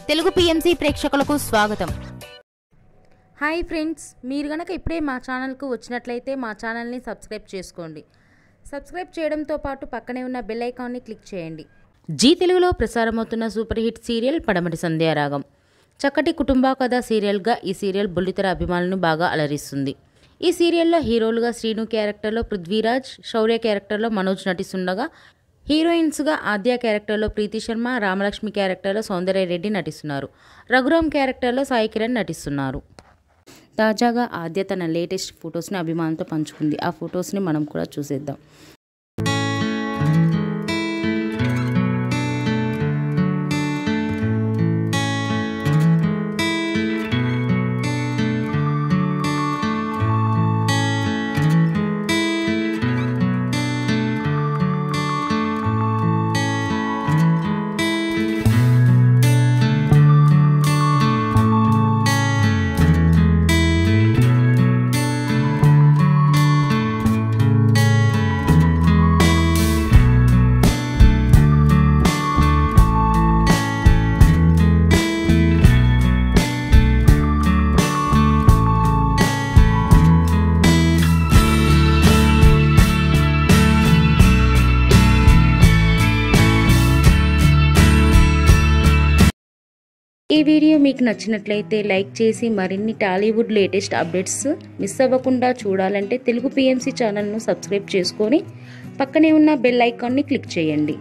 Telugu PMC ప్రేక్షకులకు స్వాగతం. Hi friends, మీరు గనక ఇప్పుడే మా ఛానల్కు వచ్చినట్లయితే మా ఛానల్ని సబ్స్క్రైబ్ చేసుకోండి. సబ్స్క్రైబ్ చేయడంతో పాటు పక్కనే ఉన్న బెల్ ఐకాన్ని క్లిక్ చేయండి. జీ తెలుగులో ప్రసారమవుతున్న సూపర్ హిట్ సీరియల్ పడమటి సంధ్యారాగం. చక్కటి కుటుంబ కథ సీరియల్గా ఈ సీరియల్ బుల్లితెర అభిమానులను బాగా అలరిస్తుంది. ఈ సీరియల్లో హీరోలుగా శ్రీను క్యారెక్టర్లో పృథ్వీరాజ్, శౌర్య క్యారెక్టర్లో మనోజ్ నటిస్తుండగా హీరోయిన్స్గా ఆద్య క్యారెక్టర్లో ప్రీతి శర్మ, రామలక్ష్మి క్యారెక్టర్లో సౌందర్య రెడ్డి నటిస్తున్నారు. రఘురామ్ క్యారెక్టర్లో సాయి కిరణ్ నటిస్తున్నారు. తాజాగా ఆద్య తన లేటెస్ట్ ఫొటోస్ని అభిమానులతో పంచుకుంది. ఆ ఫొటోస్ని మనం కూడా చూసేద్దాం. ఈ వీడియో మీకు నచ్చినట్లయితే లైక్ చేసి మరిన్ని టాలీవుడ్ లేటెస్ట్ అప్డేట్స్ మిస్ అవ్వకుండా చూడాలంటే తెలుగు పిఎంసి ఛానల్ను సబ్స్క్రైబ్ చేసుకొని పక్కనే ఉన్న బెల్ ఐకాన్ని క్లిక్ చేయండి.